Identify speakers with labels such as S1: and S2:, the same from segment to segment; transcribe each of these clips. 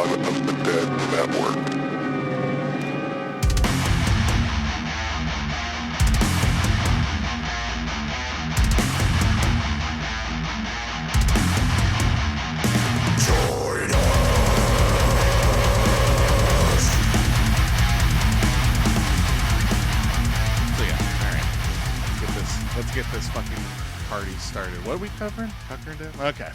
S1: Pod of the Dead Network.
S2: Let's get this fucking party started. What are we covering? Tucker and Dale? Okay.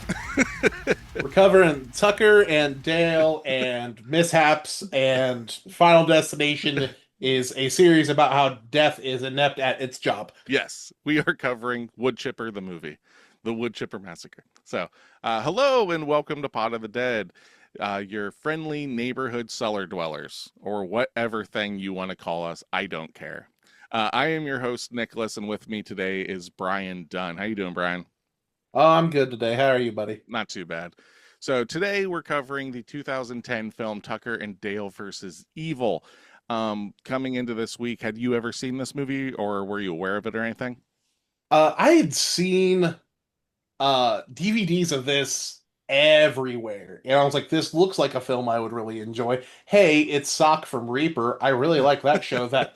S3: We're covering Tucker and Dale and mishaps, and Final Destination is a series about how death is inept at its job.
S2: Yes, we are covering Wood Chipper the movie, the Wood Chipper Massacre. So, hello and welcome to Pod of the Dead, your friendly neighborhood cellar dwellers, or whatever thing you want to call us. I don't care. I am your host, Nicholas, and with me today is Brian Dunn. How you doing, Brian?
S3: Oh, I'm good today. How are you, buddy?
S2: Not too bad. So today we're covering the 2010 film Tucker and Dale versus Evil. Coming into this week, had you ever seen this movie, or were you aware of it or anything?
S3: I had seen DVDs of this everywhere, and I was like, this looks like a film I would really enjoy. Hey, it's Sock from Reaper. I really like that show that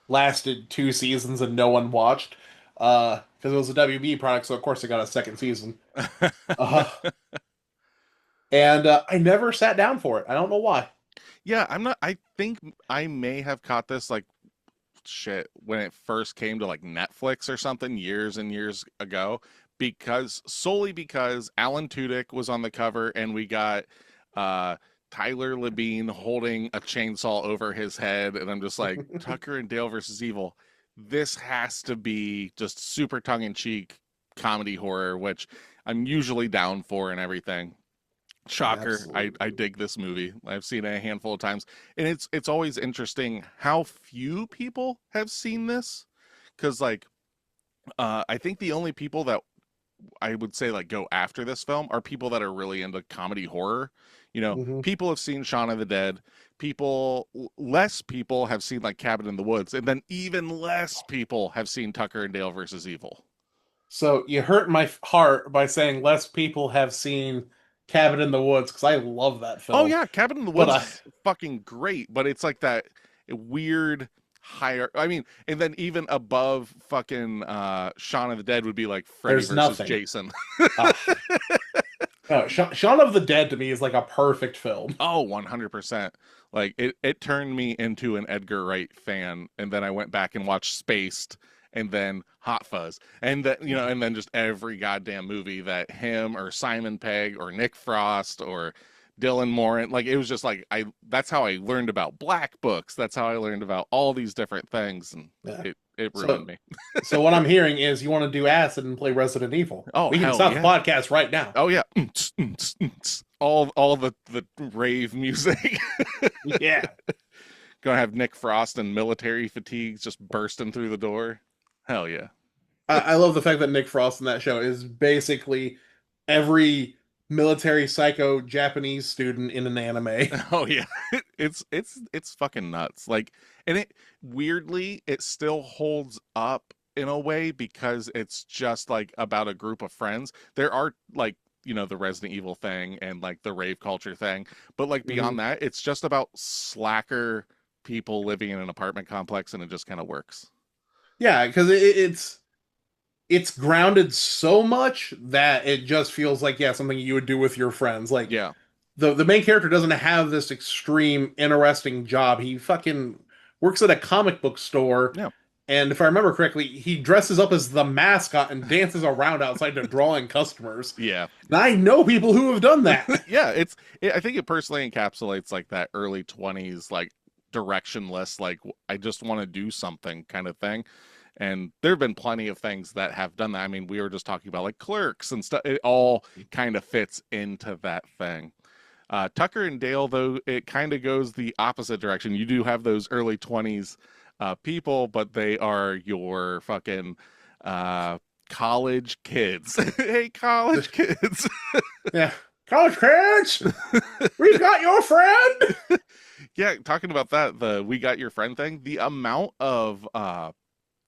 S3: lasted 2 seasons and no one watched because it was a WB product, so of course it got a second season. And I never sat down for it. I don't know why.
S2: Yeah, I think I may have caught this like shit when it first came to like Netflix or something years and years ago, solely because Alan Tudyk was on the cover and we got Tyler Labine holding a chainsaw over his head, and I'm just like, Tucker and Dale versus Evil. This has to be just super tongue-in-cheek comedy horror, which I'm usually down for and everything. Shocker, I dig this movie. I've seen it a handful of times, and it's always interesting how few people have seen this, because like I think the only people that I would say like go after this film are people that are really into comedy horror. You know, people have seen Shaun of the Dead. Less people have seen like Cabin in the Woods, and then even less people have seen Tucker and Dale versus Evil.
S3: So you hurt my heart by saying less people have seen Cabin in the Woods, because I love that film.
S2: Oh yeah, Cabin in the Woods is fucking great, but it's like that weird higher. I mean, and then even above fucking Shaun of the Dead would be like Freddy versus Jason.
S3: No, Shaun of the Dead to me is like a perfect film.
S2: Oh, 100%. Like it turned me into an Edgar Wright fan, and then I went back and watched Spaced, and then Hot Fuzz, and then and then just every goddamn movie that him or Simon Pegg or Nick Frost or Dylan Moran, like it was just like that's how I learned about Black Books. That's how I learned about all these different things, and it ruined me.
S3: So what I'm hearing is you want to do acid and play Resident Evil.
S2: Oh,
S3: we can stop the podcast right now.
S2: Oh yeah, all the rave music.
S3: Yeah,
S2: gonna have Nick Frost and military fatigues just bursting through the door. Hell yeah.
S3: I love the fact that Nick Frost in that show is basically every military psycho Japanese student in an anime.
S2: Oh yeah, it's fucking nuts. Like, and it weirdly it still holds up in a way because it's just like about a group of friends. There are like the Resident Evil thing and like the rave culture thing, but like beyond that, it's just about slacker people living in an apartment complex, and it just kind of works.
S3: Yeah, because it's grounded so much that it just feels like something you would do with your friends. Like the main character doesn't have this extreme interesting job. He fucking works at a comic book store.
S2: Yeah.
S3: And if I remember correctly, he dresses up as the mascot and dances around outside to draw in customers.
S2: Yeah.
S3: And I know people who have done that.
S2: Yeah, I think it personally encapsulates like that early 20s, like directionless, like I just want to do something kind of thing. And there have been plenty of things that have done that. I mean, we were just talking about like Clerks and stuff. It all kind of fits into that thing. Tucker and Dale, though, it kind of goes the opposite direction. You do have those early 20s people, but they are your fucking college kids. Hey, college kids.
S3: Yeah. College kids! We got your friend!
S2: Yeah, talking about that, the We Got Your Friend thing, the amount of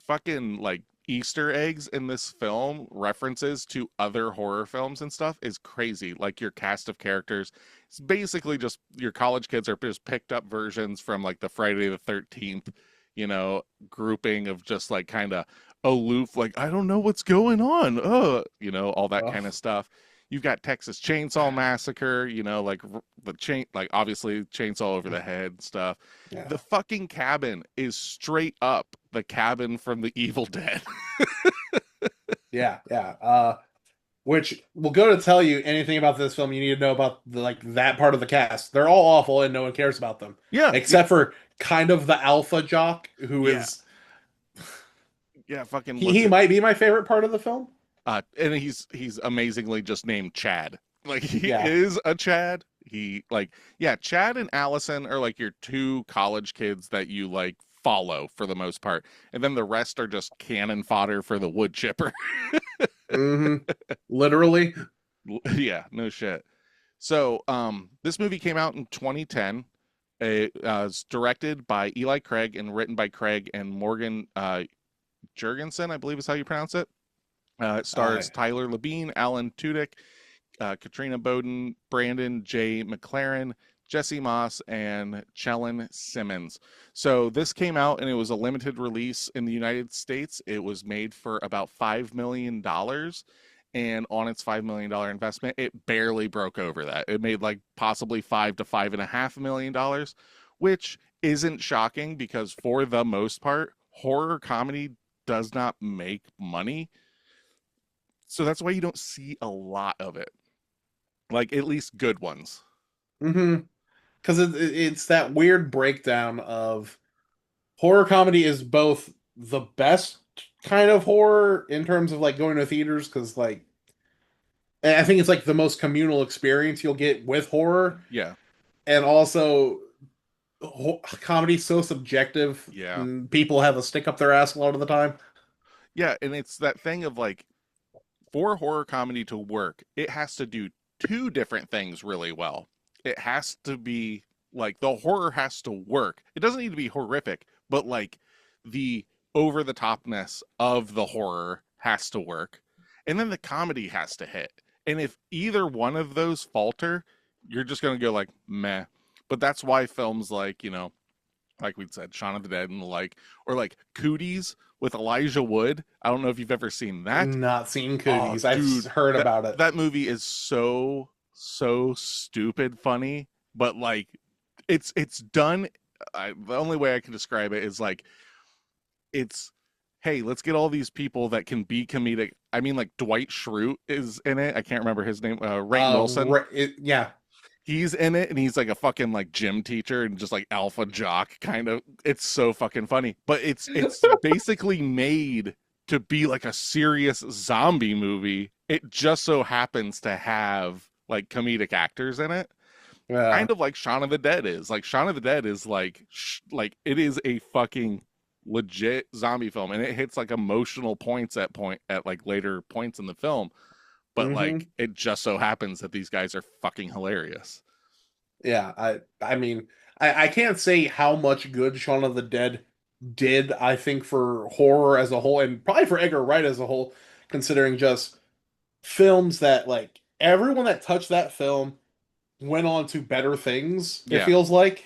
S2: fucking like Easter eggs in this film, references to other horror films and stuff, is crazy. Like your cast of characters, it's basically just your college kids are just picked up versions from like the Friday the 13th, grouping of just like kind of aloof, like, I don't know what's going on. All that kind of stuff. You've got Texas Chainsaw Massacre, like like obviously chainsaw over the head stuff.
S3: Yeah.
S2: The fucking cabin is straight up the cabin from the Evil Dead.
S3: Yeah. Which will go to tell you anything about this film you need to know about that part of the cast. They're all awful and no one cares about them.
S2: Yeah.
S3: Except for kind of the alpha jock who is.
S2: Yeah, fucking.
S3: He might be my favorite part of the film.
S2: And he's amazingly just named Chad. Like he is a Chad. Chad and Allison are like your two college kids that you like follow for the most part, and then the rest are just cannon fodder for the wood chipper.
S3: Literally.
S2: Yeah, no shit. So this movie came out in 2010. It was directed by Eli Craig and written by Craig and Morgan Jurgensen, I believe is how you pronounce it. It stars Tyler Labine, Alan Tudyk, Katrina Bowden, Brandon J. McLaren, Jesse Moss, and Chellen Simmons. So this came out and it was a limited release in the United States. It was made for about $5 million. And on its $5 million investment, it barely broke over that. It made like possibly $5 to $5.5 million, which isn't shocking because for the most part, horror comedy does not make money. So that's why you don't see a lot of it. Like, at least good ones.
S3: Because it's that weird breakdown of horror comedy is both the best kind of horror in terms of like going to theaters, because like I think it's like the most communal experience you'll get with horror.
S2: Yeah.
S3: And also comedy's so subjective.
S2: Yeah.
S3: People have a stick up their ass a lot of the time.
S2: Yeah, and it's that thing of like, for horror comedy to work, it has to do two different things really well. It has to be like the horror has to work. It doesn't need to be horrific, but like the over the topness of the horror has to work. And then the comedy has to hit. And if either one of those falter, you're just going to go like, meh. But that's why films like, like we said, Shaun of the Dead and the like, or like Cooties with Elijah Wood. I don't know if you've ever seen that.
S3: Not seen Cooties.
S2: Dude,
S3: I've heard about it.
S2: That movie is so stupid funny, but like it's done. The only way I can describe it is like, it's, hey, let's get all these people that can be comedic. I mean, like Dwight Schrute is in it. I can't remember his name. Rainn Wilson.
S3: Yeah.
S2: He's in it, and he's like a fucking like gym teacher and just like alpha jock kind of. It's so fucking funny, but it's basically made to be like a serious zombie movie. It just so happens to have like comedic actors in it. Yeah. Kind of like Shaun of the Dead is. Like Shaun of the Dead is like it is a fucking legit zombie film, and it hits like emotional points at like later points in the film. But like it just so happens that these guys are fucking hilarious.
S3: Yeah, I mean, I can't say how much good Shaun of the Dead did, I think, for horror as a whole, and probably for Edgar Wright as a whole, considering just films that like everyone that touched that film went on to better things, it feels like.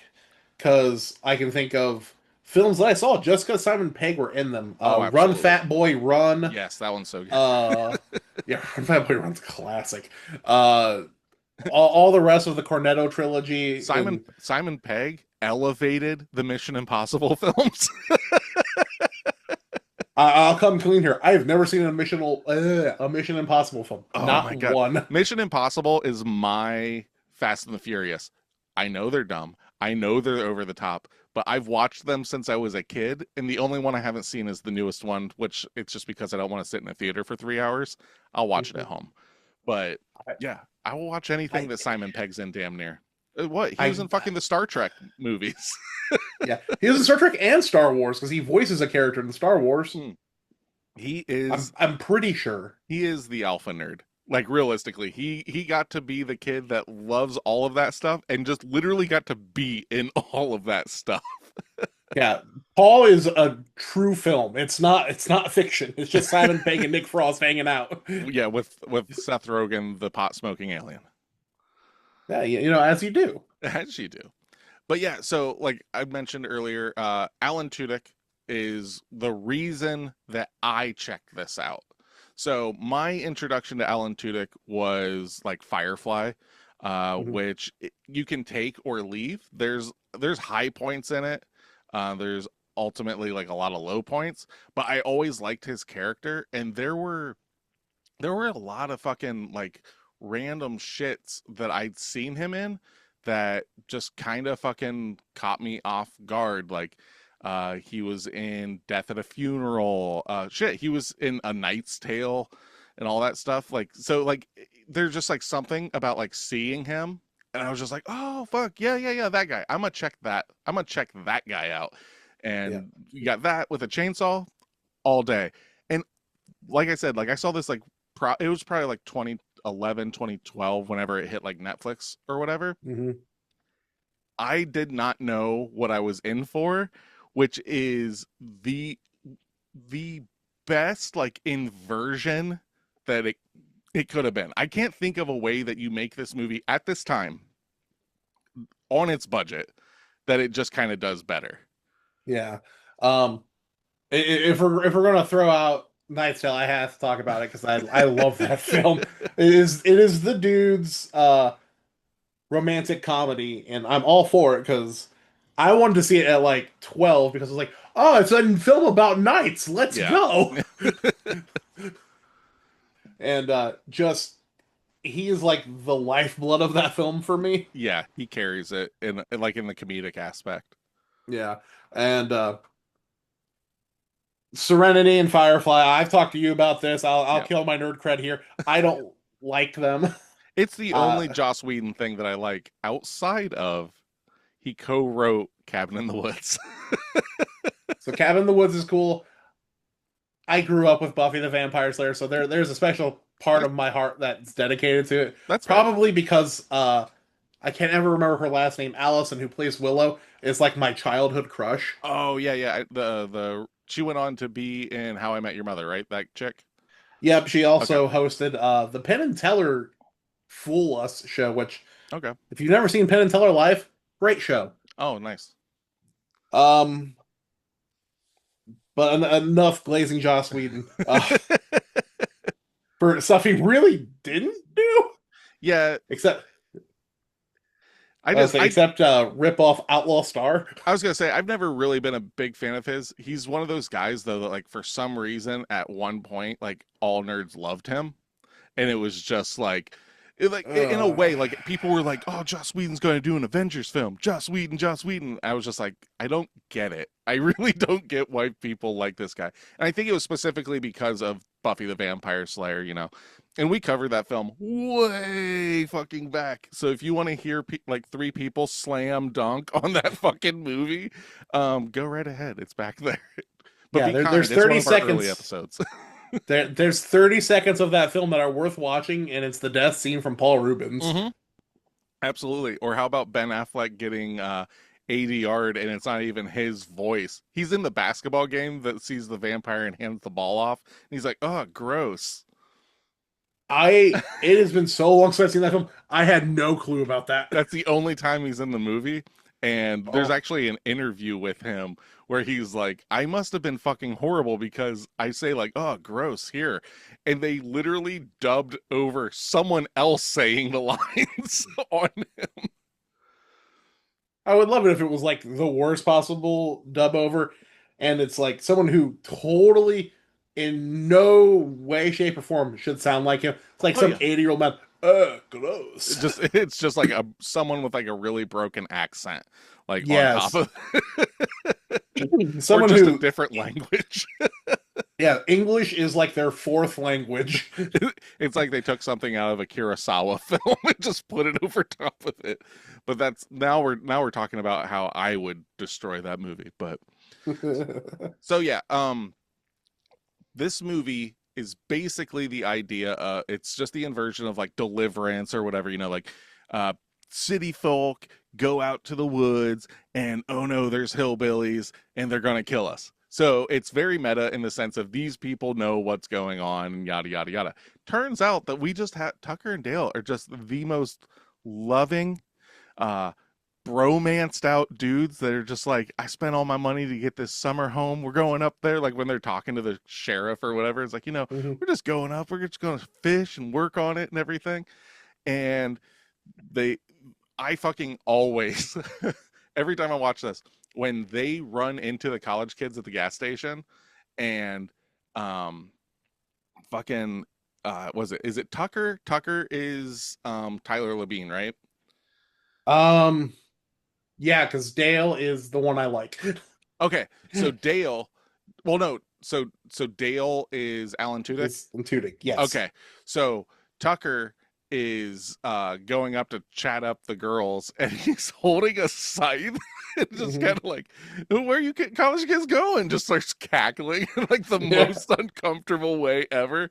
S3: Because I can think of films that I saw just because Simon Pegg were in them. Run, Fat Boy, Run.
S2: Yes, that one's so good.
S3: Yeah, Run, Fat Boy, Run's a classic. All the rest of the Cornetto trilogy.
S2: Simon Pegg elevated the Mission Impossible films.
S3: I'll come clean here. I have never seen a Mission Impossible film. Not my God. One.
S2: Mission Impossible is my Fast and the Furious. I know they're dumb. I know they're over the top, but I've watched them since I was a kid, and the only one I haven't seen is the newest one, which it's just because I don't want to sit in a theater for 3 hours. I'll watch it at home. But yeah, I will watch anything that Simon Pegg's in damn near. What? He was in fucking the Star Trek movies.
S3: Yeah, he was in Star Trek and Star Wars because he voices a character in the Star Wars.
S2: He is.
S3: I'm pretty sure
S2: he is the alpha nerd. Like realistically, he got to be the kid that loves all of that stuff and just literally got to be in all of that stuff.
S3: Yeah, Paul is a true film. It's not fiction. It's just Simon Pegg and Nick Frost hanging out.
S2: Yeah, with Seth Rogen, the pot smoking alien.
S3: Yeah, as you do.
S2: As you do. But yeah, so like I mentioned earlier, Alan Tudyk is the reason that I checked this out. So my introduction to Alan Tudyk was like Firefly,
S3: Mhm.
S2: which you can take or leave. There's high points in it. There's ultimately like a lot of low points, but I always liked his character, and there were a lot of fucking like random shits that I'd seen him in that just kind of fucking caught me off guard. Like, he was in Death at a Funeral. He was in A Knight's Tale and all that stuff. Like, so like, there's just like something about like seeing him, and I was just like, oh fuck, yeah, yeah, yeah, that guy. I'm gonna check that. I'm gonna check that guy out.
S3: Yeah.
S2: And you got that with a chainsaw all day. And like I said, like I saw this like it was probably like 2011, 2012 whenever it hit like Netflix or whatever.
S3: Hmm.
S2: I did not know what I was in for, which is the best like inversion that it could have been. I can't think of a way that you make this movie at this time on its budget that it just kind of does better.
S3: Yeah. Um, if we're gonna throw out Knight's Tale, I have to talk about it because I love that film. It is the dude's romantic comedy, and I'm all for it because I wanted to see it at like 12 because I was like, oh, it's a film about knights. Let's
S2: Yeah.
S3: go. And just he is like the lifeblood of that film for me.
S2: Yeah, he carries it in like in the comedic aspect.
S3: Yeah. And Serenity and Firefly, I've talked to you about this. I'll
S2: Yeah.
S3: kill my nerd cred here. I don't like them.
S2: It's the only
S3: Uh,
S2: Joss Whedon thing that I like outside of he co-wrote Cabin in the Woods.
S3: so Cabin in the Woods is cool. I grew up with Buffy the Vampire Slayer, so there's a special part
S2: That-
S3: of my heart that's dedicated to it.
S2: That's fair.
S3: Probably because I can't ever remember her last name. Allison, who plays Willow, is like my childhood crush.
S2: Oh yeah, yeah. The she went on to be in How I Met Your Mother, right? That chick.
S3: Yep, she
S2: Okay.
S3: also hosted the Penn and Teller Fool Us show, which
S2: Okay.
S3: if you've never seen Penn and Teller live, great show.
S2: Oh, nice.
S3: Um, but enough glazing Joss Whedon for stuff he really didn't do,
S2: Yeah,
S3: except
S2: I just
S3: except rip off Outlaw Star.
S2: I was gonna say I've never really been a big fan of his. He's one of those guys though that like for some reason at one point like all nerds loved him, and it was just like in a way like people were like, oh, Joss Whedon's going to do an Avengers film. Joss Whedon, Joss Whedon. I was just like, I don't get it. I really don't get why people like this guy. And I think it was specifically because of Buffy the Vampire Slayer, you know. And we covered that film way fucking back. So if you want to hear like three people slam dunk on that fucking movie, go right ahead. It's back there. But
S3: Yeah,
S2: be kind.
S3: there's
S2: It's one
S3: 30
S2: of our early
S3: seconds.
S2: episodes.
S3: There's 30 seconds of that film that are worth watching, and it's the death scene from Paul Rubens.
S2: Hmm. Absolutely. Or how about Ben Affleck getting 80 yard and it's not even his voice? He's in the basketball game that sees the vampire and hands the ball off. And he's like, oh, gross.
S3: It has been so long since I've seen that film. I had no clue about that.
S2: That's the only time he's in the movie. And there's
S3: Oh,
S2: actually an interview with him where he's like, I must have been fucking horrible because I say, like, oh, gross here. And they literally dubbed over someone else saying the lines on him.
S3: I would love it if it was like the worst possible dub over, and it's like someone who totally, in no way, shape, or form should sound like him. It's like
S2: Oh,
S3: some
S2: yeah.
S3: 80-year-old man. Gross.
S2: It's just like someone with like a really broken accent, like on top
S3: Yes.
S2: of, or
S3: Someone
S2: just a
S3: who,
S2: different language.
S3: yeah, English is like their fourth language.
S2: It's like they took something out of a Kurosawa film and just put it over top of it. But that's now we're talking about how I would destroy that movie. But so yeah, this movie is basically the idea. It's just the inversion of like Deliverance or whatever, you know, like city folk go out to the woods and oh no, there's hillbillies and they're going to kill us. So it's very meta in the sense of these people know what's going on and yada, yada, yada. Turns out that we just had Tucker and Dale are just the most loving, bromanced out dudes that are just like, I spent all my money to get this summer home. We're going up there. Like when they're talking to the sheriff or whatever, it's like,
S3: Mm-hmm.
S2: we're just going up. We're just going to fish and work on it and everything. And I fucking always, every time I watch this, when they run into the college kids at the gas station and fucking is it Tucker? Tucker is Tyler Labine, right?
S3: Yeah, because Dale is the one I like.
S2: Okay, so Dale, well no, so Dale is Alan Tudyk?
S3: It's Tudyk, yes.
S2: Okay, so Tucker is going up to chat up the girls and he's holding a scythe and just kind of like, where you college kids going? Just starts cackling in like the most uncomfortable way ever.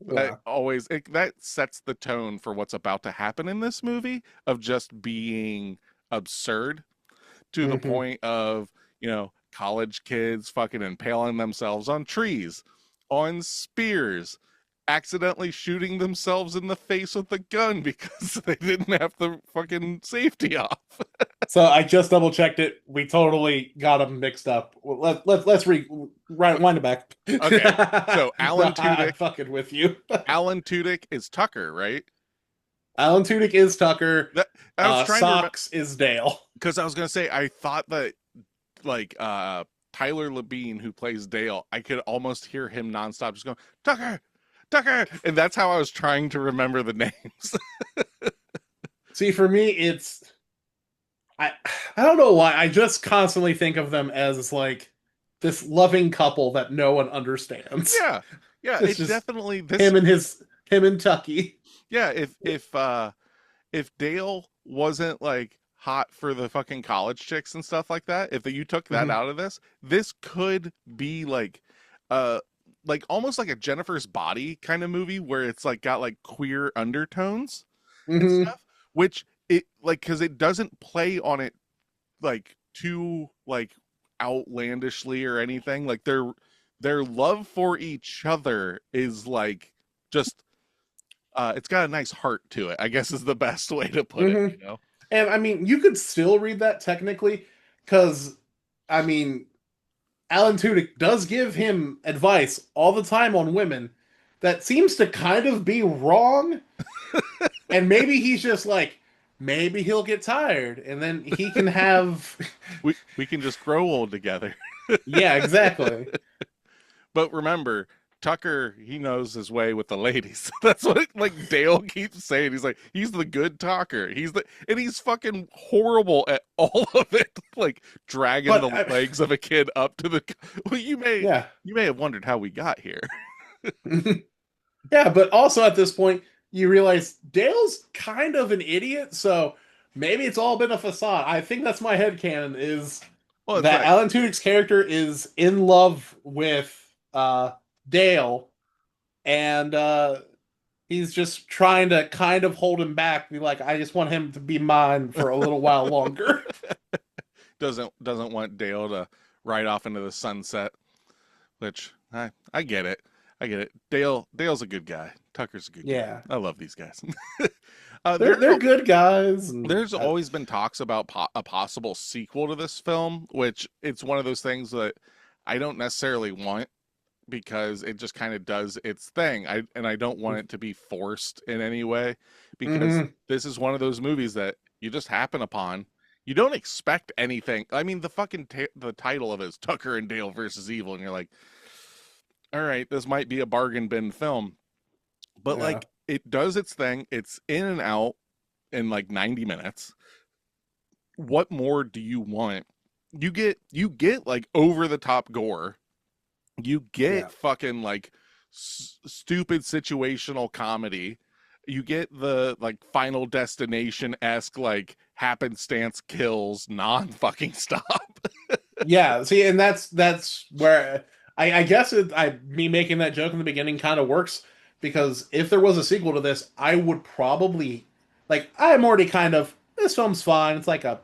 S3: Yeah.
S2: That sets the tone for what's about to happen in this movie of just being absurd to the point of, college kids fucking impaling themselves on trees, on spears, accidentally shooting themselves in the face with a gun because they didn't have the fucking safety off.
S3: So I just double checked it. We totally got them mixed up. Let's rewind it back.
S2: Okay, so Alan Tudyk,
S3: I'm fucking with you.
S2: Alan Tudyk is Tucker, right?
S3: Alan Tudyk is Tucker.
S2: I was trying
S3: Socks is Dale.
S2: Because I was gonna say I thought that like Tyler Labine, who plays Dale, I could almost hear him nonstop just going, Tucker, Tucker, and that's how I was trying to remember the names.
S3: See, for me, it's I don't know why. I just constantly think of them as like this loving couple that no one understands.
S2: Yeah, it's definitely this
S3: him and Tucky.
S2: Yeah, if Dale wasn't like hot for the fucking college chicks and stuff like that, if you took that out of this could be like almost like a Jennifer's Body kind of movie where it's like got like queer undertones and stuff, which it like because it doesn't play on it like too like outlandishly or anything. Like their love for each other is like just it's got a nice heart to it, I guess is the best way to put it,
S3: And I mean, you could still read that technically, because I mean, Alan Tudyk does give him advice all the time on women that seems to kind of be wrong. And maybe he's just like, maybe he'll get tired and then he can have
S2: we can just grow old together.
S3: Yeah, exactly.
S2: But remember, Tucker, he knows his way with the ladies. That's what like Dale keeps saying. He's like, he's the good talker. And he's fucking horrible at all of it. Like dragging the legs of a kid up to the. Well, you may have wondered how we got here.
S3: Yeah, but also at this point, you realize Dale's kind of an idiot. So maybe it's all been a facade. I think that's my headcanon is that Alan Tudyk's character is in love with Dale, and he's just trying to kind of hold him back, be like, I just want him to be mine for a little while longer.
S2: Doesn't want Dale to ride off into the sunset, which I get it. Dale's a good guy. Tucker's a good guy. I love these guys.
S3: They're good guys.
S2: There's always been talks about a possible sequel to this film, which it's one of those things that I don't necessarily want, because it just kind of does its thing. I don't want it to be forced in any way, because this is one of those movies that you just happen upon. You don't expect anything. I mean, the fucking the title of it is Tucker and Dale versus Evil, and you're like, all right, this might be a bargain bin film. But like it does its thing. It's in and out in like 90 minutes. What more do you want? You get like over the top gore. You get fucking like stupid situational comedy. You get the like Final Destination-esque like happenstance kills non-fucking stop.
S3: Yeah, see, and that's where I guess me making that joke in the beginning kind of works, because if there was a sequel to this, I would probably like, I'm already kind of, this film's fine. It's like a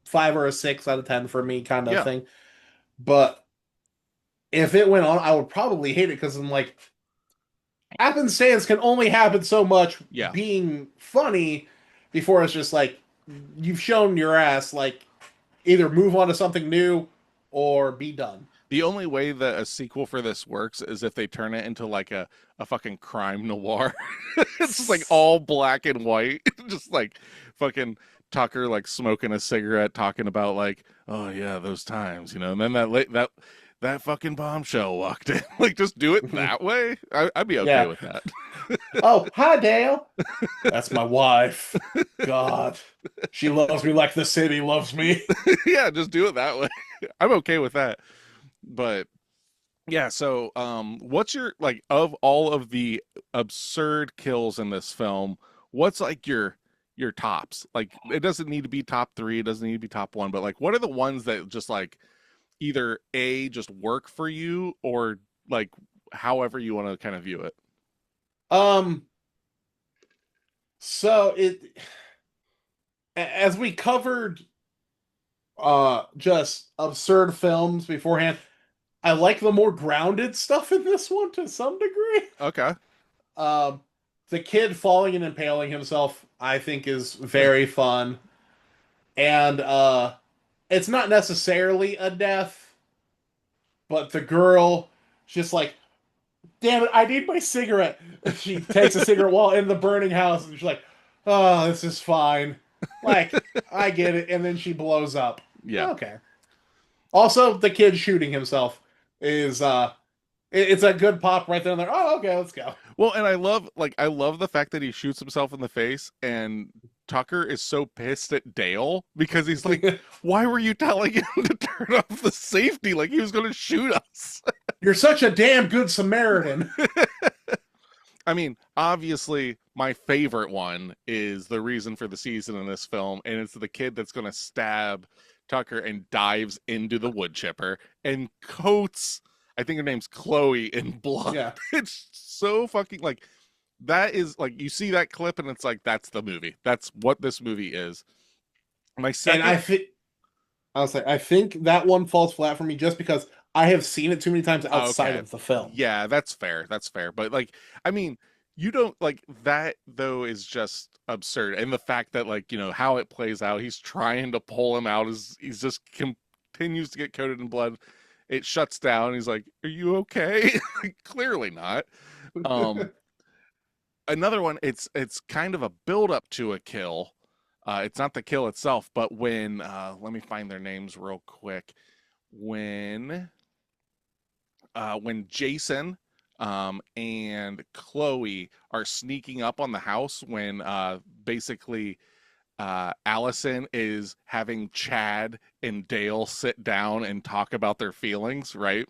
S3: 5 or a 6 out of 10 for me kind of
S2: Yeah.
S3: thing. But if it went on, I would probably hate it because I'm like, happenstance can only happen so much
S2: Yeah.
S3: being funny before it's just like, you've shown your ass, like, either move on to something new or be done.
S2: The only way that a sequel for this works is if they turn it into like a fucking crime noir. It's just like all black and white. Just like fucking Tucker like smoking a cigarette talking about like, oh yeah, those times, and then that fucking bombshell walked in. Like just do it that way. I'd be okay
S3: Yeah.
S2: with that.
S3: Oh, hi, Dale. That's my wife. God. She loves me like the city loves me.
S2: Yeah, just do it that way. I'm okay with that. But yeah, so what's your like of all of the absurd kills in this film, what's like your tops? Like it doesn't need to be top 3, it doesn't need to be top 1, but like what are the ones that just like either A just work for you or like however you want to kind of view it?
S3: Um, so as we covered just absurd films beforehand, I like the more grounded stuff in this one to some degree.
S2: Okay.
S3: Um, the kid falling and impaling himself, I think, is very fun. And it's not necessarily a death, but the girl just like, damn it, I need my cigarette. She takes a cigarette while in the burning house, and she's like, oh, this is fine. Like, I get it. And then she blows up.
S2: Yeah.
S3: Okay. Also, the kid shooting himself is it's a good pop right there and there. Oh, okay, let's go.
S2: Well, and I love the fact that he shoots himself in the face and Tucker is so pissed at Dale because he's like, why were you telling him to turn off the safety? Like he was going to shoot us.
S3: You're such a damn good Samaritan.
S2: I mean, obviously, my favorite one is the reason for the season in this film, and it's the kid that's going to stab Tucker and dives into the wood chipper and coats, I think her name's Chloe, in blood.
S3: Yeah.
S2: It's so fucking like, that is like, you see that clip and it's like, that's the movie. That's what this movie is. My second.
S3: And I think that one falls flat for me just because I have seen it too many times outside of the film.
S2: Yeah, that's fair. That's fair. But like, I mean, you don't like that though is just absurd. And the fact that like, how it plays out, he's trying to pull him out is he's just continues to get coated in blood. It shuts down. He's like, "Are you okay?" Clearly not. Another one, it's kind of a build up to a kill. It's not the kill itself, but when let me find their names real quick. When Jason and Chloe are sneaking up on the house when basically Allison is having Chad and Dale sit down and talk about their feelings, right?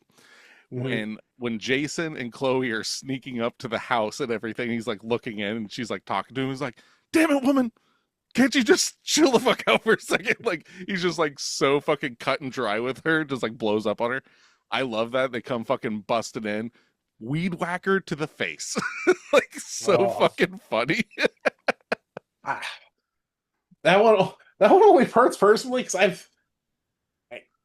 S3: Mm-hmm.
S2: When Jason and Chloe are sneaking up to the house and everything, he's like looking in and she's like talking to him. He's like, "Damn it, woman. Can't you just chill the fuck out for a second?" Like he's just like so fucking cut and dry with her, just like blows up on her. I love that. They come fucking busting in. Weed whacker to the face. Like so fucking funny.
S3: That one only hurts personally because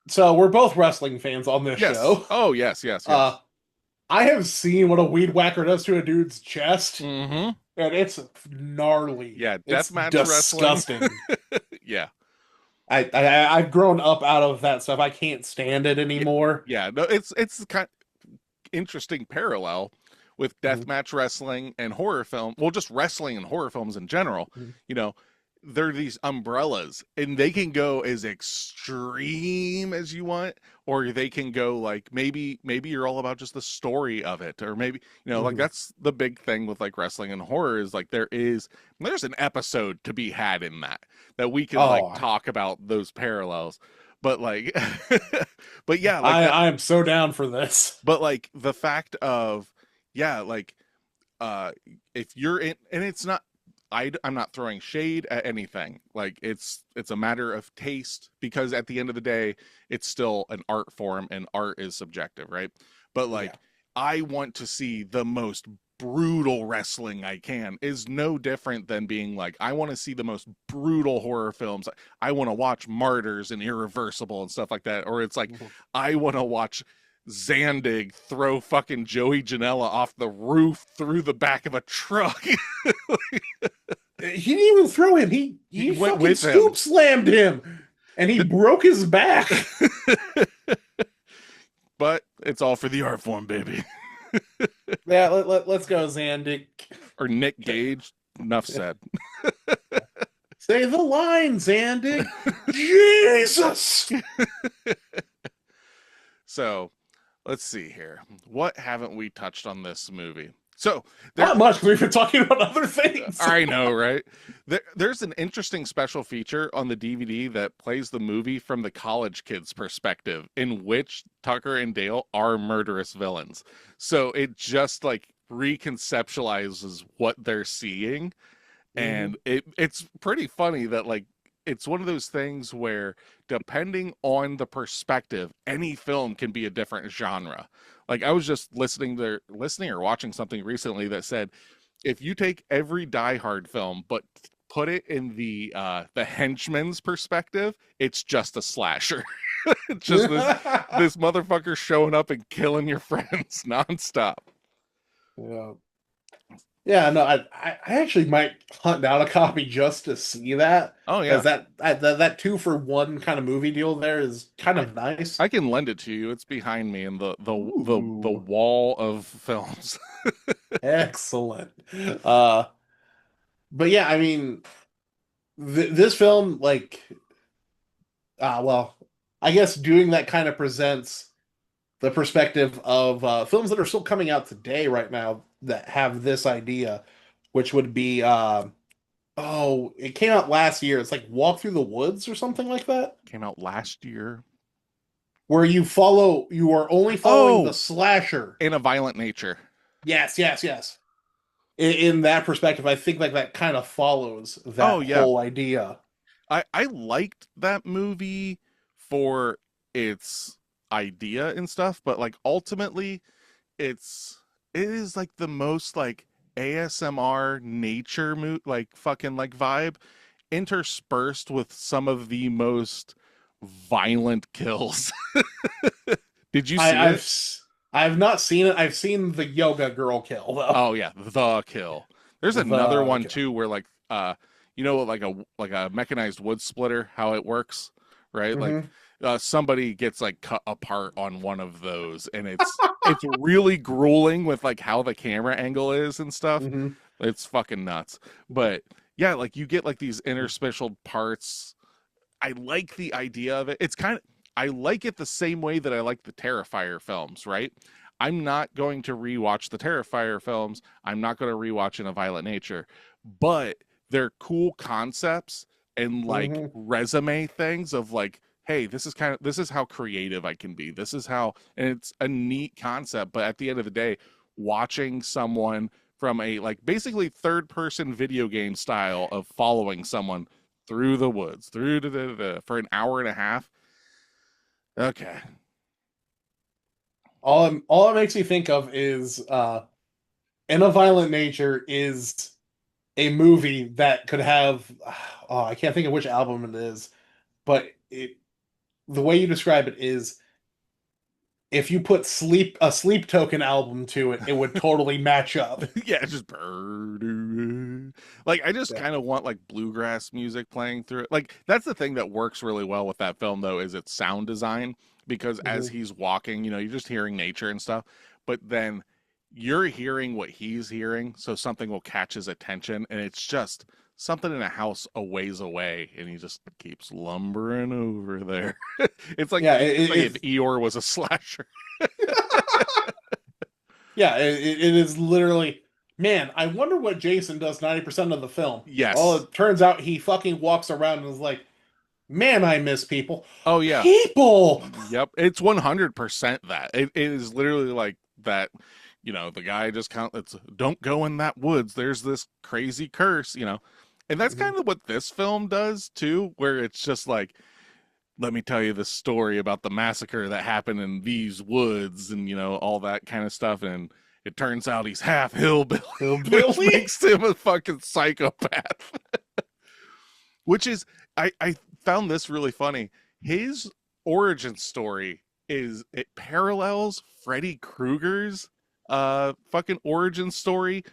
S3: so we're both wrestling fans on this show.
S2: Oh yes.
S3: I have seen what a weed whacker does to a dude's chest,
S2: Mm-hmm.
S3: and it's gnarly.
S2: Yeah,
S3: it's
S2: deathmatch
S3: disgusting.
S2: wrestling. Yeah.
S3: I've grown up out of that stuff. I can't stand it anymore.
S2: Yeah, no, it's kind of interesting parallel with deathmatch wrestling and horror film. Well, just wrestling and horror films in general.
S3: Mm-hmm.
S2: They're these umbrellas and they can go as extreme as you want, or they can go like maybe you're all about just the story of it, or maybe like that's the big thing with like wrestling and horror is like there's an episode to be had in that we can like talk about those parallels. But like but yeah, like
S3: I am so down for this.
S2: But like the fact of if you're in, and it's not, I'm not throwing shade at anything. Like it's a matter of taste, because at the end of the day, it's still an art form and art is subjective, right? But like, I want to see the most brutal wrestling I can is no different than being like, I want to see the most brutal horror films. I want to watch Martyrs and Irreversible and stuff like that. Or it's like, I want to watch Zandig throw fucking Joey Janela off the roof through the back of a truck.
S3: He didn't even throw him. He
S2: went
S3: fucking
S2: with him.
S3: scoop slammed him, and he broke his back.
S2: But it's all for the art form, baby.
S3: Yeah, let's go, Zandig.
S2: Or Nick Gage. Enough said.
S3: Say the line, Zandig. Jesus.
S2: So, let's see here. What haven't we touched on this movie? So
S3: not much. We've been talking about other things.
S2: I know, right? There's an interesting special feature on the DVD that plays the movie from the college kid's perspective, in which Tucker and Dale are murderous villains. So it just like reconceptualizes what they're seeing, and it's pretty funny that like it's one of those things where depending on the perspective, any film can be a different genre. Like I was just listening or watching something recently that said, if you take every Die Hard film but put it in the henchman's perspective, it's just a slasher. It's just this motherfucker showing up and killing your friends nonstop.
S3: Yeah. Yeah, no, I actually might hunt down a copy just to see that.
S2: Oh yeah,
S3: that 2-for-1 kind of movie deal there is kind of nice.
S2: I can lend it to you. It's behind me in the wall of films.
S3: Excellent. But yeah, I mean, this film, like, well, I guess doing that kind of presents the perspective of films that are still coming out today right now that have this idea, which would be it came out last year. It's like Walk Through the Woods or something like that.
S2: Came out last year.
S3: Where you are only following the slasher.
S2: In a Violent Nature.
S3: Yes. In that perspective, I think like that kind of follows that whole idea.
S2: I liked that movie for its idea and stuff, but like ultimately it is like the most like ASMR nature like fucking like vibe, interspersed with some of the most violent kills. Did you see it?
S3: I've not seen it. I've seen the yoga girl kill though.
S2: Oh yeah, the kill. There's another one too where like you know, like a mechanized wood splitter, how it works, right? Like somebody gets like cut apart on one of those, and it's really grueling with like how the camera angle is and stuff. It's fucking nuts. But yeah, like you get like these interstitial parts. I like the idea of it. I like it the same way that I like the Terrifier films, right? I'm not going to rewatch the Terrifier films. I'm not going to rewatch In a Violent Nature, but they're cool concepts and like resume things of like, hey, this is how creative I can be. This is how, and it's a neat concept. But at the end of the day, watching someone from a like basically third person video game style of following someone through the woods, for an hour and a half. Okay.
S3: All it makes me think of is In a Violent Nature is a movie that could have I can't think of which album it is, but the way you describe it is if you put a Sleep Token album to it, it would totally match up.
S2: Yeah, it's just like I just kind of want like bluegrass music playing through it. Like that's the thing that works really well with that film though, is its sound design, because as he's walking, you know, you're just hearing nature and stuff, but then you're hearing what he's hearing, so something will catch his attention, and it's just something in a house a ways away, and he just keeps lumbering over there. It's like, it's like if Eeyore was a slasher.
S3: Yeah, it is literally, man, I wonder what Jason does 90% of the film.
S2: Yes.
S3: Well, it turns out he fucking walks around and is like, man, I miss people.
S2: Oh, yeah.
S3: People!
S2: Yep. It's 100% that. It is literally like that, you know, the guy just don't go in that woods. There's this crazy curse, you know. And that's kind of what this film does, too, where it's just like, let me tell you the story about the massacre that happened in these woods and, you know, all that kind of stuff. And it turns out he's half hillbilly, which
S3: Hillbilly?
S2: makes him a fucking psychopath. Which is, I found this really funny. His origin story it parallels Freddy Krueger's fucking origin story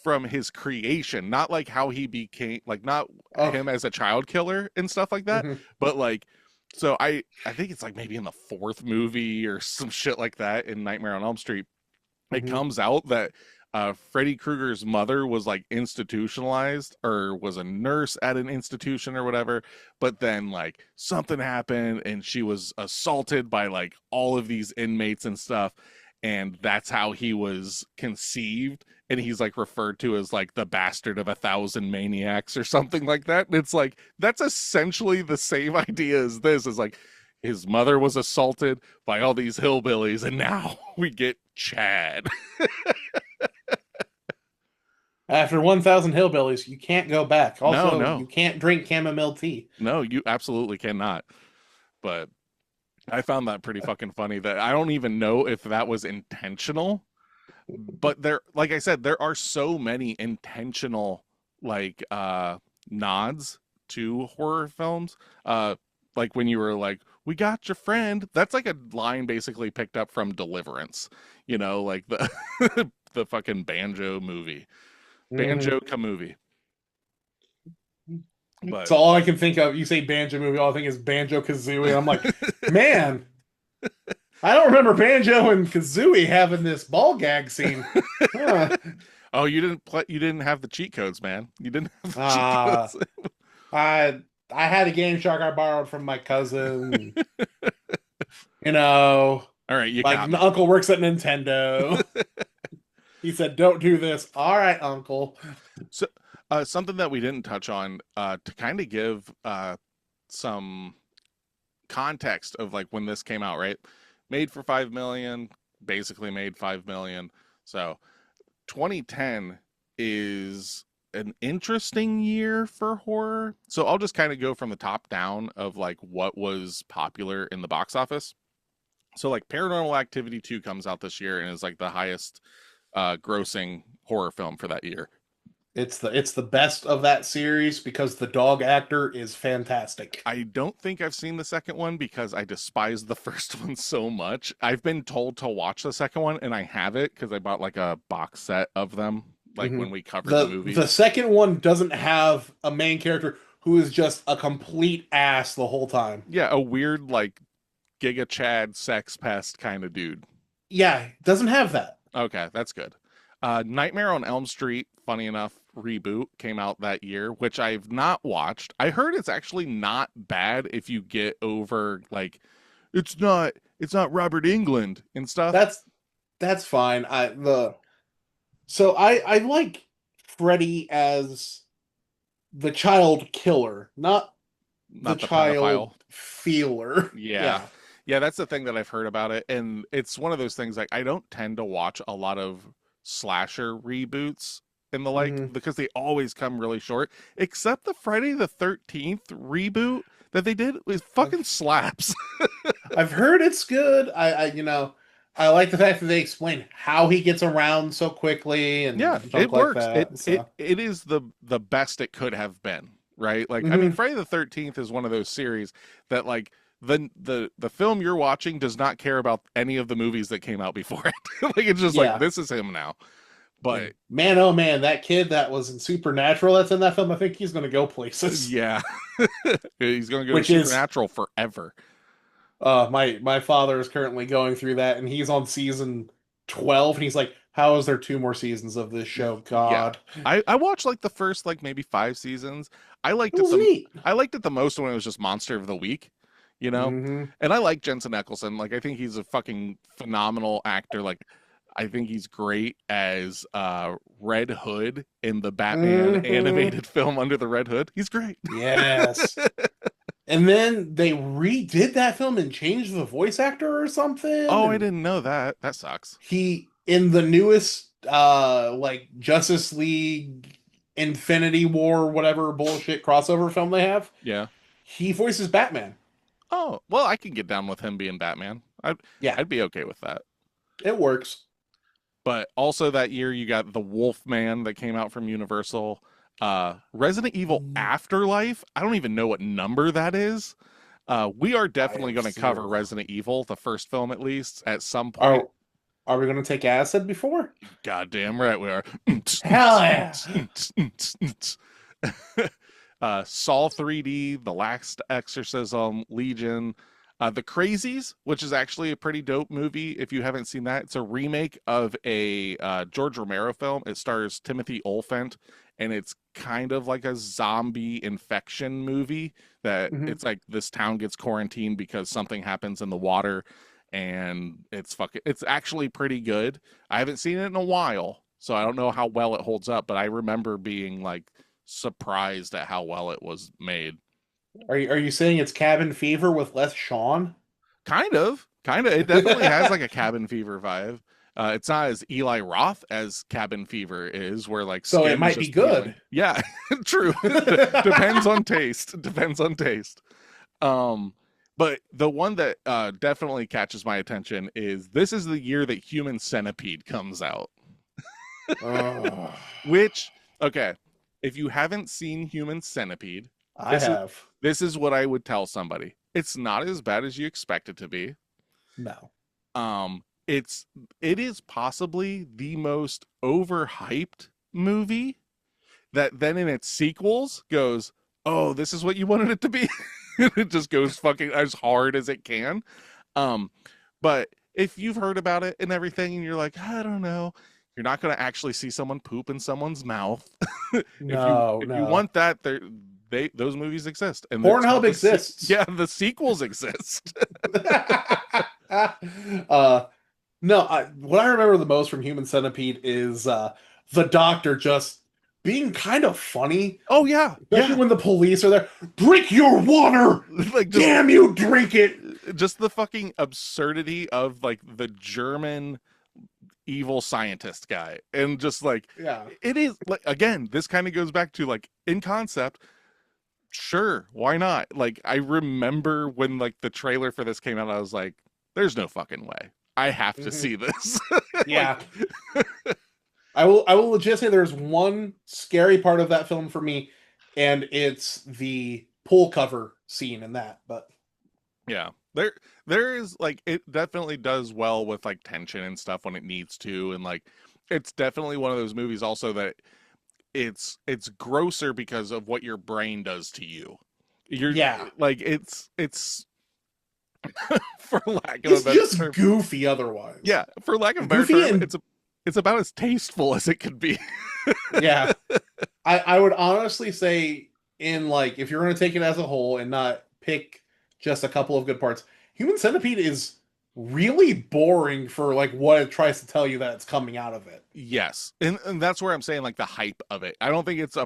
S2: from his creation, not like how he became, like not him as a child killer and stuff like that, but like, so I think it's like maybe in the 4th movie or some shit like that in Nightmare on Elm Street, it comes out that Freddy Krueger's mother was like institutionalized or was a nurse at an institution or whatever, but then like something happened and she was assaulted by like all of these inmates and stuff, and that's how he was conceived, and he's like referred to as like the bastard of 1,000 maniacs or something like that. And it's like, that's essentially the same idea as this, is like his mother was assaulted by all these hillbillies and now we get Chad.
S3: After 1,000 hillbillies, you can't go back. Also,
S2: No.
S3: you can't drink chamomile tea.
S2: No, you absolutely cannot. But I found that pretty fucking funny, that I don't even know if that was intentional. But there, like I said, there are so many intentional like nods to horror films. Like when you were like, "We got your friend," that's like a line basically picked up from Deliverance. You know, like the the fucking Banjo movie. Banjo movie. But
S3: That's all I can think of. You say Banjo movie, all I think is Banjo Kazooie. I'm like, man, I don't remember Banjo and Kazooie having this ball gag scene. Huh.
S2: Oh, you didn't have the cheat codes, man. You didn't have the cheat codes.
S3: I had a Game Shark I borrowed from my cousin. You know,
S2: all right,
S3: my uncle works at Nintendo. He said, "Don't do this." All right, uncle.
S2: So, something that we didn't touch on, to kind of give some context of like when this came out, right? Made for $5 million, basically made $5 million. So 2010 is an interesting year for horror. So I'll just kind of go from the top down of like what was popular in the box office. So like Paranormal Activity 2 comes out this year and is like the highest grossing horror film for that year.
S3: It's the best of that series because the dog actor is fantastic.
S2: I don't think I've seen the second one because I despise the first one so much. I've been told to watch the second one and I have it because I bought like a box set of them like when we covered the movie.
S3: The second one doesn't have a main character who is just a complete ass the whole time.
S2: Yeah, a weird like Giga Chad sex pest kind of dude.
S3: Yeah, doesn't have that.
S2: Okay, that's good. Nightmare on Elm Street, funny enough, reboot came out that year, which I've not watched. I heard it's actually not bad if you get over like it's not Robert Englund and stuff.
S3: That's fine. I like Freddy as the child killer, not the child
S2: pedophile
S3: feeler.
S2: Yeah, that's the thing that I've heard about it, and it's one of those things like I don't tend to watch a lot of slasher reboots and the like because they always come really short, except the Friday the 13th reboot that they did was fucking slaps.
S3: I've heard it's good. I like the fact that they explain how he gets around so quickly and
S2: it works.
S3: That,
S2: it is the best it could have been, right? Like I mean, Friday the 13th is one of those series that like the film you're watching does not care about any of the movies that came out before it. Like it's just like this is him now. But
S3: man, oh man, that kid that was in Supernatural that's in that film, I think he's going to go places.
S2: Yeah, he's going to go to Supernatural forever.
S3: My father is currently going through that, and he's on season 12, and he's like, "How is there 2 more seasons of this show?" God,
S2: I watched like the first like maybe 5 seasons. I liked it.
S3: Neat.
S2: I liked it the most when it was just Monster of the Week. You know, and I like Jensen Ackles. Like, I think he's a fucking phenomenal actor. Like, I think he's great as Red Hood in the Batman animated film Under the Red Hood. He's great.
S3: Yes. And then they redid that film and changed the voice actor or something.
S2: Oh, I didn't know that. That sucks.
S3: He in the newest like Justice League Infinity War whatever bullshit crossover film they have.
S2: Yeah.
S3: He voices Batman.
S2: Oh, well, I can get down with him being Batman. I'd be okay with that.
S3: It works.
S2: But also that year you got The Wolfman that came out from Universal. Resident Evil Afterlife. I don't even know what number that is. We are definitely going to cover Resident Evil, the first film at least, at some point.
S3: Are we going to take acid before?
S2: Goddamn right we are.
S3: Hell yeah!
S2: Saw 3D, The Last Exorcism, Legion, The Crazies, which is actually a pretty dope movie. If you haven't seen that, it's a remake of a George Romero film. It stars Timothy Olyphant, and it's kind of like a zombie infection movie that it's like this town gets quarantined because something happens in the water, and it's actually pretty good. I haven't seen it in a while, so I don't know how well it holds up, but I remember being like surprised at how well it was made.
S3: Are you saying it's Cabin Fever with less Sean?
S2: Kind of. It definitely has like a Cabin Fever vibe. It's not as Eli Roth as Cabin Fever is, where like
S3: so it might be good.
S2: Yeah, true. Depends on taste. But the one that definitely catches my attention is this is the year that Human Centipede comes out. Which, okay, if you haven't seen Human Centipede, this is what I would tell somebody. It's not as bad as you expect it to be.
S3: No.
S2: It is possibly the most overhyped movie that then in its sequels goes, oh, this is what you wanted it to be. It just goes fucking as hard as it can. But if you've heard about it and everything and you're like, I don't know, you're not going to actually see someone poop in someone's mouth. If you want that, those movies exist. And
S3: Pornhub exists.
S2: Yeah, the sequels exist.
S3: What I remember the most from Human Centipede is the doctor just being kind of funny.
S2: Oh yeah,
S3: especially when the police are there. Drink your water, like damn you, drink it.
S2: Just the fucking absurdity of like the German evil scientist guy, and just like it is like again, this kind of goes back to like in concept. Sure, why not? Like I remember when like the trailer for this came out, I was like, "There's no fucking way." I have to see this.
S3: Yeah. I will legit say there's one scary part of that film for me, and it's the pool cover scene in that. But
S2: yeah, there is like it definitely does well with like tension and stuff when it needs to, and like it's definitely one of those movies also that it's grosser because of what your brain does to you. Like it's for lack of a better
S3: just term. Goofy otherwise.
S2: Yeah, for lack of a better term, it's about as tasteful as it could be.
S3: Yeah. I would honestly say in like if you're going to take it as a whole and not pick just a couple of good parts, Human Centipede is really boring for like what it tries to tell you that it's coming out of it.
S2: Yes. And that's where I'm saying like the hype of it. I don't think it's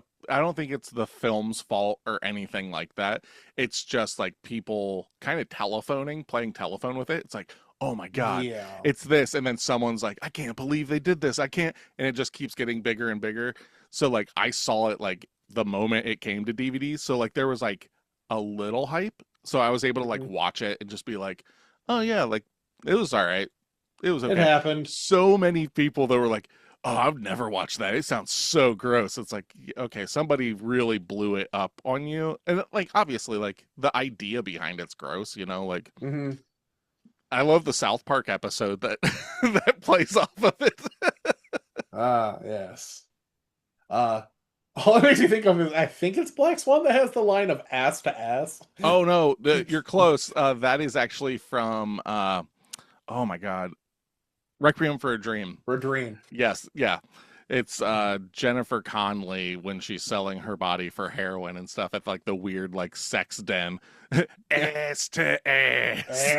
S2: the film's fault or anything like that. It's just like people kind of playing telephone with it. It's like, oh my God, it's this. And then someone's like, I can't believe they did this. I can't. And it just keeps getting bigger and bigger. So like I saw it like the moment it came to DVDs. So like there was like a little hype. So I was able to like watch it and just be like, oh yeah, like it was all right. It was okay.
S3: It happened.
S2: So many people that were like, oh, I've never watched that. It sounds so gross. It's like, okay, somebody really blew it up on you. And like, obviously, like the idea behind it's gross, you know, like I love the South Park episode that that plays off of it.
S3: Yes. All it makes me think of is I think it's Black Swan that has the line of ass to ass.
S2: Oh no, you're close. That is actually from oh my God, Requiem for a Dream.
S3: For a Dream.
S2: Yes, yeah. It's Jennifer Connelly when she's selling her body for heroin and stuff at like the weird like sex den. Ass to ass.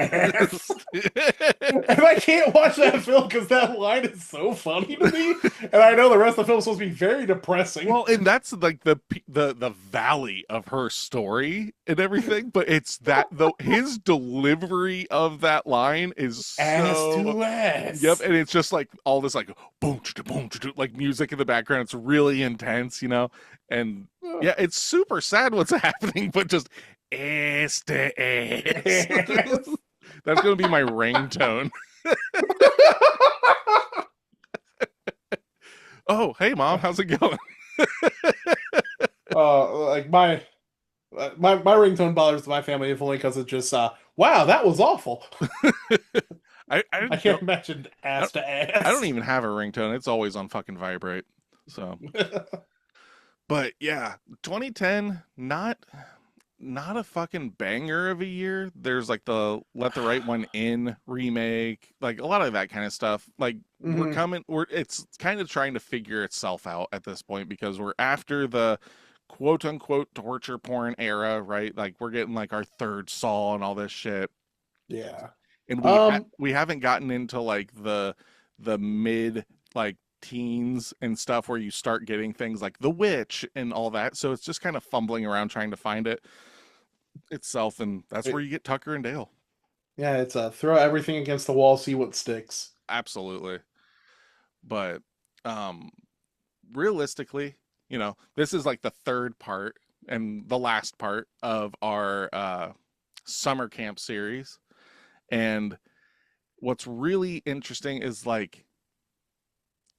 S3: And I can't watch that film because that line is so funny to me. And I know the rest of the film is supposed to be very depressing.
S2: Well, and that's like the valley of her story and everything, but it's that his delivery of that line is
S3: ass
S2: so
S3: to ass.
S2: Yep, and it's just like all this like boom boom like music in the background. It's really intense, you know. And yeah, it's super sad what's happening, but just ass to ass. That's gonna be my ringtone. Oh, hey mom, how's it going?
S3: Like my ringtone bothers my family if only because it's just wow, that was awful.
S2: I
S3: I can't
S2: don't
S3: imagine
S2: I,
S3: ass to
S2: I don't
S3: ass.
S2: even have a ringtone. It's always on fucking vibrate. So, but yeah, 2010, not a fucking banger of a year. There's like the Let the Right One In remake, like a lot of that kind of stuff. Like
S3: Hmm.
S2: it's kind of trying to figure itself out at this point because we're after the quote unquote torture porn era, right? Like we're getting like our third Saw and all this shit.
S3: Yeah.
S2: And
S3: Um.
S2: we haven't gotten into like the mid like teens and stuff where you start getting things like The Witch and all that. So it's just kind of fumbling around trying to find it itself, and that's where you get Tucker and Dale.
S3: Yeah, it's throw everything against the wall, see what sticks.
S2: Absolutely. But um realistically, this is like the third part and the last part of our summer camp series. And what's really interesting is like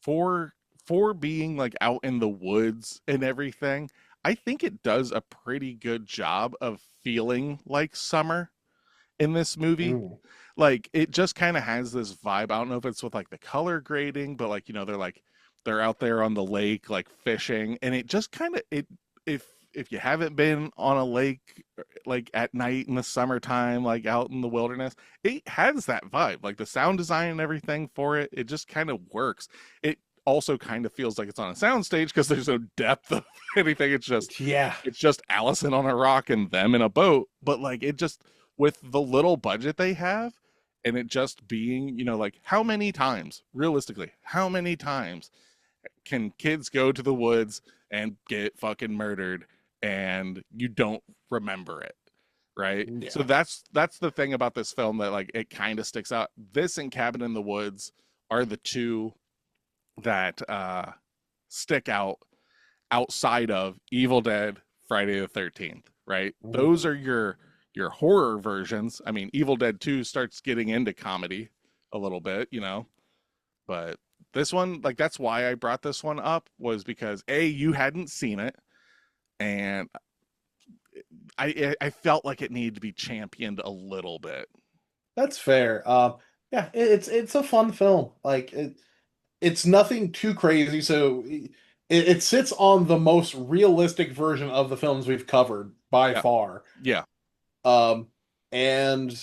S2: for for being like out in the woods and everything, I think it does a pretty good job of feeling like summer in this movie.
S3: Mm.
S2: Like it just kind of has this vibe. I don't know if it's with like the color grading, but they're out there on the lake like fishing, and it just kind of it if you haven't been on a lake like at night in the summertime, like out in the wilderness, it has that vibe. Like the sound design and everything for it, it just kind of works. It also kind of feels like it's on a soundstage because there's no depth of anything.
S3: Yeah.
S2: It's just Allison on a rock and them in a boat, but like it just with the little budget they have and it just being, like how many times, realistically, how many times can kids go to the woods and get fucking murdered and you don't remember it, right? So
S3: Yeah.
S2: that's the thing about this film that like it kind of sticks out. This and Cabin in the Woods are the two that stick out outside of Evil Dead, Friday the 13th, right? Those
S3: Mhm.
S2: are your horror versions. I mean, Evil Dead 2 starts getting into comedy a little bit, but this one, like that's why I brought this one up was because A, you hadn't seen it, and I felt like it needed to be championed a little bit.
S3: That's fair. Yeah, it's a fun film. Like it's nothing too crazy, so it sits on the most realistic version of the films we've covered by
S2: Yeah.
S3: far.
S2: Yeah.
S3: Um, and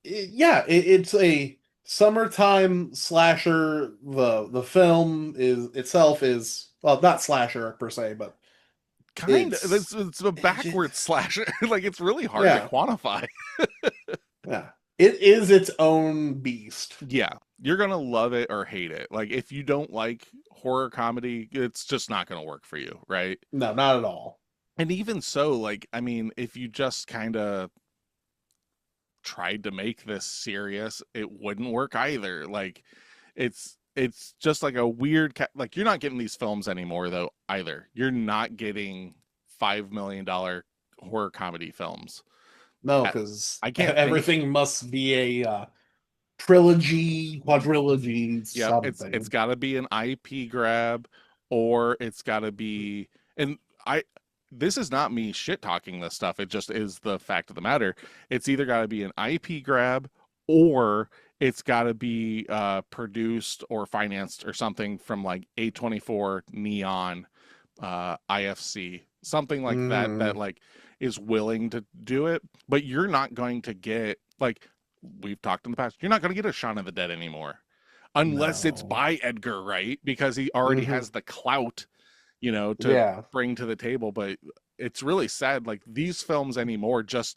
S3: yeah, it's a summertime slasher. The film is itself is well, not slasher per se, but
S2: Kind of
S3: it's
S2: it's a
S3: it just,
S2: backwards slasher. Like it's really hard to
S3: yeah,
S2: quantify.
S3: yeah. It is its own beast.
S2: Yeah, you're gonna love it or hate it. Like if you don't like horror comedy, it's just not gonna work for you, right?
S3: No, not at all.
S2: And even so, like I mean, if you just kind of tried to make this serious, it wouldn't work either. Like it's just like a weird like you're not getting these films anymore though either. You're not getting $5 million horror comedy films.
S3: No,
S2: I
S3: because
S2: I can't think.
S3: everything must be a trilogy, quadrilogy,
S2: Yeah, it's
S3: something.
S2: got to be an IP grab, or it's got to be. And I, this is not me shit talking this stuff. It just is the fact of the matter. It's either got to be an IP grab, or it's got to be produced or financed or something from like A24 Neon, IFC, something like that. That
S3: Mm,
S2: like is willing to do it. But you're not going to get like we've talked in the past. You're not going to get a Shaun of the Dead anymore unless it's
S3: no.
S2: by Edgar Wright because he already
S3: Hmm.
S2: has the clout, to
S3: Yeah.
S2: bring to the table. But it's really sad. Like these films anymore just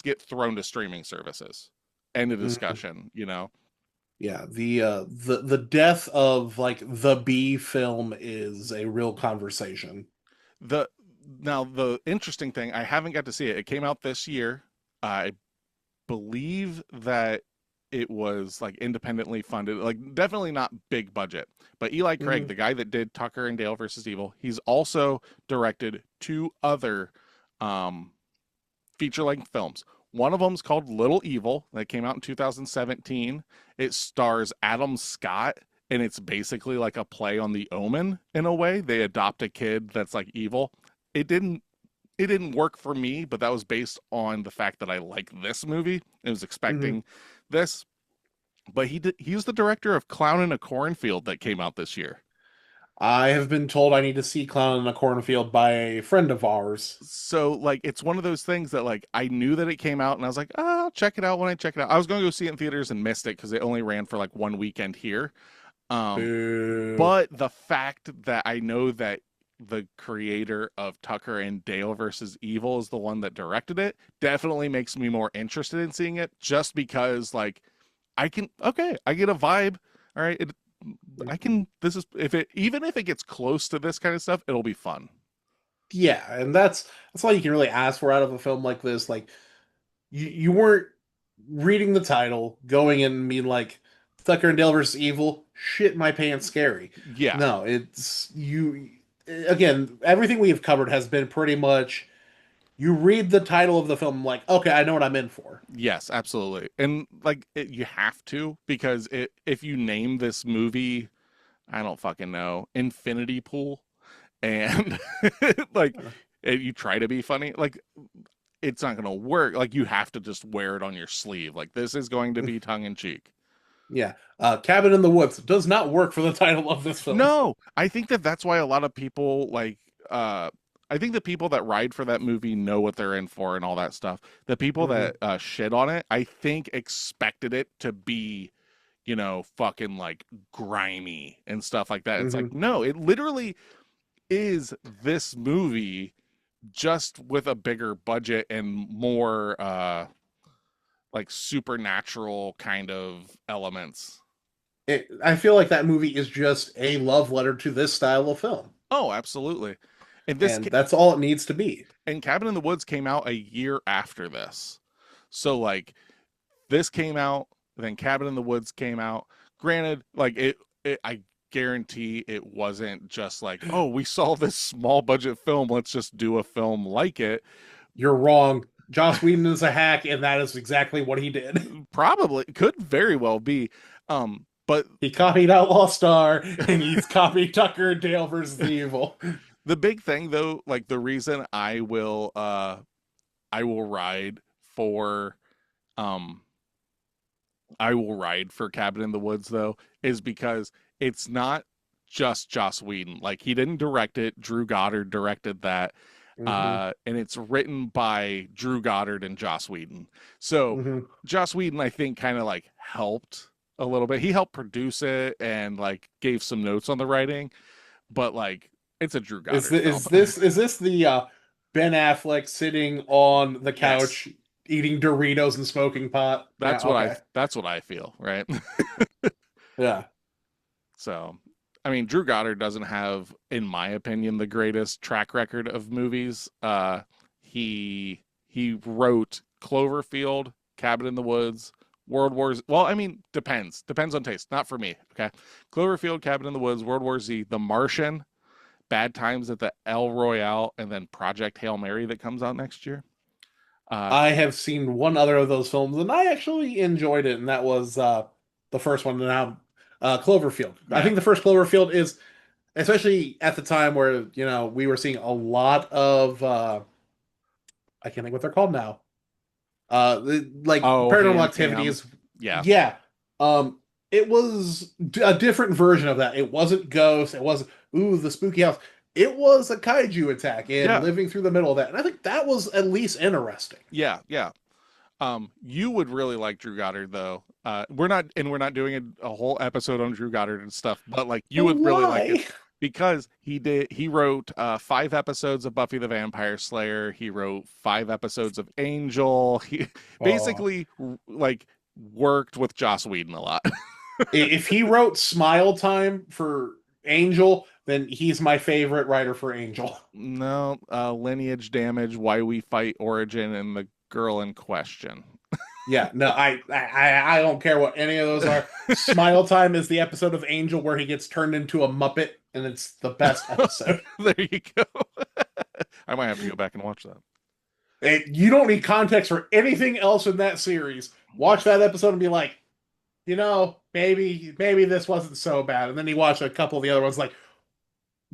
S2: get thrown to streaming services. End of
S3: Mhm.
S2: discussion.
S3: Yeah. The death of like the B film is a real conversation.
S2: The Now the interesting thing, I haven't got to see it. It came out this year. I believe that it was like independently funded, like definitely not big budget. But Eli Craig,
S3: Hmm.
S2: the guy that did Tucker and Dale versus Evil, he's also directed two other um, feature length films. One of them's called Little Evil that came out in 2017. It stars Adam Scott and it's basically like a play on The Omen in a way. They adopt a kid that's like evil. It didn't work for me, but that was based on the fact that I like this movie. I was expecting this, but he was the director of Clown in a Cornfield that came out this year.
S3: I have been told I need to see Clown in a Cornfield by a friend of ours.
S2: So like it's one of those things that like I knew that it came out and I was like, oh, I'll check it out when I check it out. I was going to go see it in theaters and missed it because it only ran for like one weekend here.
S3: Boo.
S2: But the fact that I know that the creator of Tucker and Dale versus Evil is the one that directed it definitely makes me more interested in seeing it, just because like I get a vibe. All right. This is, even if it gets close to this kind of stuff, it'll be fun.
S3: Yeah, and that's all you can really ask for out of a film like this. Like you weren't reading the title, going in and being like Tucker and Dale versus Evil, shit my pants scary.
S2: Yeah.
S3: No, it's you again, everything we have covered has been pretty much you read the title of the film like, okay, I know what I'm in for.
S2: Yes, absolutely. And like you have to, because if you name this movie, I don't fucking know, Infinity Pool, and like you try to be funny, like it's not going to work. Like you have to just wear it on your sleeve. Like this is going to be tongue in cheek.
S3: Yeah. Cabin in the Woods does not work for the title of this film.
S2: No, I think that's why a lot of people I think the people that ride for that movie know what they're in for and all that stuff. The people that shit on it, I think expected it to be, fucking like grimy and stuff like that. It's like, no, it literally is this movie just with a bigger budget and more like supernatural kind of elements.
S3: I feel like that movie is just a love letter to this style of film.
S2: Oh, absolutely. And
S3: that's all it needs to be.
S2: And Cabin in the Woods came out a year after this. So like this came out, then Cabin in the Woods came out. Granted, like I guarantee it wasn't just like, oh, we saw this small budget film, let's just do a film like it.
S3: You're wrong. Joss Whedon is a hack, and that is exactly what he did.
S2: Probably could very well be. But
S3: he copied Outlaw Star, and he's copied Tucker and Dale versus Evil.
S2: The big thing, though, like the reason I will ride for Cabin in the Woods, though, is because it's not just Joss Whedon. Like he didn't direct it. Drew Goddard directed that. And it's written by Drew Goddard and Joss Whedon. So Joss Whedon, I think, kind of like helped a little bit. He helped produce it and like gave some notes on the writing, but like it's a Drew Goddard film.
S3: Is this the Ben Affleck sitting on the couch eating Doritos and smoking pot?
S2: That's that's what I feel, right?
S3: Yeah.
S2: So I mean, Drew Goddard doesn't have, in my opinion, the greatest track record of movies. He wrote Cloverfield, Cabin in the Woods, World War Z. Well, I mean, depends on taste. Not for me. Okay, Cloverfield, Cabin in the Woods, World War Z, The Martian, Bad Times at the El Royale, and then Project Hail Mary that comes out next year.
S3: I have seen one other of those films, and I actually enjoyed it, and that was the first one. Now, Cloverfield. Yeah. I think the first Cloverfield is, especially at the time where we were seeing a lot of I can't think what they're called now. Paranormal Activities.
S2: Yeah.
S3: It was a different version of that. It wasn't ghosts. It wasn't the spooky house. It was a kaiju attack and living through the middle of that. And I think that was at least interesting.
S2: Yeah. You would really like Drew Goddard, though. We're not doing a whole episode on Drew Goddard and stuff, but like you would really like it because he wrote 5 episodes of Buffy the Vampire Slayer. He wrote 5 episodes of Angel. He basically like worked with Joss Whedon a lot.
S3: If he wrote Smile Time for Angel, then he's my favorite writer for Angel.
S2: No, Lineage Damage, Why We Fight, Origin, and The Girl in Question.
S3: Yeah, no, I don't care what any of those are. Smile Time is the episode of Angel where he gets turned into a Muppet, and it's the best episode.
S2: There you go. I might have to go back and watch that.
S3: You don't need context for anything else in that series. Watch that episode and be like, maybe this wasn't so bad. And then he watched a couple of the other ones, like,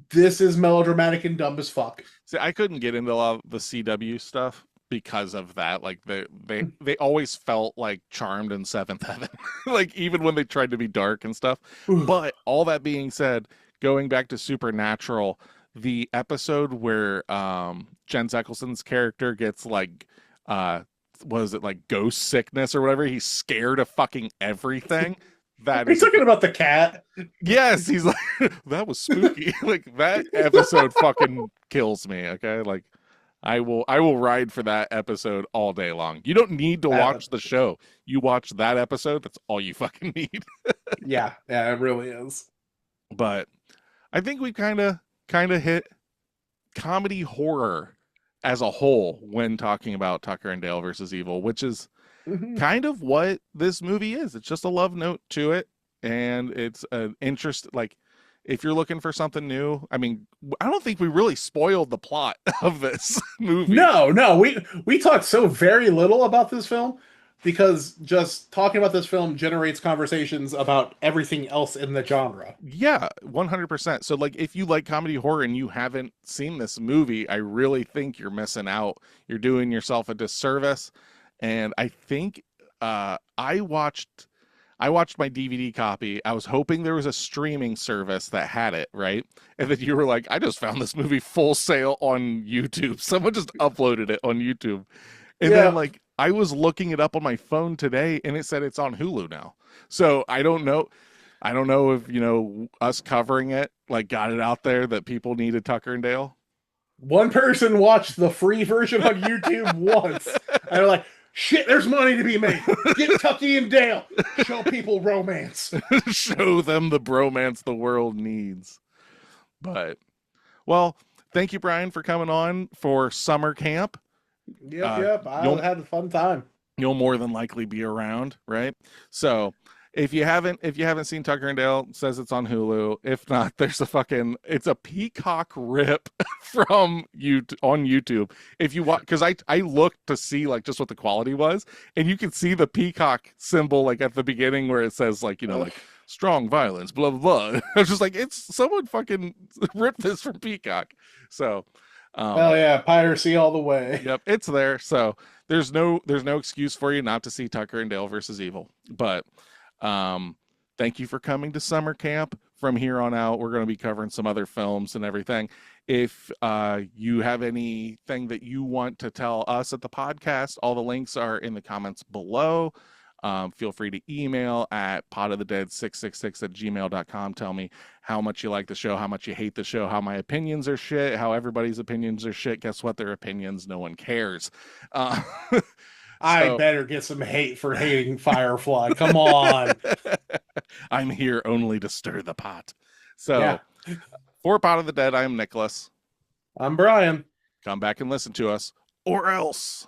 S3: this is melodramatic and dumb as fuck.
S2: See, I couldn't get into a lot of the CW stuff because of that. Like they always felt like Charmed and Seventh Heaven, like even when they tried to be dark and stuff. But all that being said, going back to Supernatural, the episode where Jen Eccleston's character gets like was it like ghost sickness or whatever? He's scared of fucking everything. That
S3: He's talking about the cat.
S2: Yes, he's like that was spooky. Like that episode fucking kills me. Okay, like I will ride for that episode all day long. You don't need to watch the show. You watch that episode. That's all you fucking need.
S3: Yeah, it really is.
S2: But I think we kind of hit comedy horror as a whole when talking about Tucker and Dale versus Evil, which is kind of what this movie is. It's just a love note to it, and it's an interest. Like, if you're looking for something new, I mean, I don't think we really spoiled the plot of this movie.
S3: No, we talked so very little about this film because just talking about this film generates conversations about everything else in the genre.
S2: Yeah, 100%. So, like, if you like comedy horror and you haven't seen this movie, I really think you're missing out. You're doing yourself a disservice. And I think I watched my DVD copy. I was hoping there was a streaming service that had it, right? And then you were like, I just found this movie full sale on YouTube. Someone just uploaded it on YouTube. And then like I was looking it up on my phone today and it said it's on Hulu now. So I don't know if, us covering it like got it out there that people needed Tucker and Dale.
S3: One person watched the free version on YouTube once. And they're like, shit, there's money to be made. Get Tucky and Dale. Show people romance.
S2: Show them the bromance the world needs. But, well, thank you, Brian, for coming on for summer camp.
S3: Yep. I had a fun time.
S2: You'll more than likely be around, right? So if you haven't seen Tucker and Dale, it says it's on Hulu. If not, it's a Peacock rip from on YouTube. If you watch, because I looked to see like just what the quality was, and you can see the Peacock symbol like at the beginning where it says like like strong violence, blah blah blah. I was just like, it's someone fucking ripped this from Peacock. So
S3: hell yeah, piracy all the way.
S2: Yep, it's there. So there's no excuse for you not to see Tucker and Dale versus Evil. But thank you for coming to summer camp. From here on out, we're going to be covering some other films and everything. If you have anything that you want to tell us at the podcast, all the links are in the comments below. Feel free to email at potofthedead666@gmail.com. Tell me how much you like the show, how much you hate the show, how my opinions are shit, how everybody's opinions are shit. Guess what? Their opinions, no one cares.
S3: I better get some hate for hating Firefly. Come on.
S2: I'm here only to stir the pot. So, for Pot of the Dead, I'm Nicholas.
S3: I'm Brian.
S2: Come back and listen to us, or else.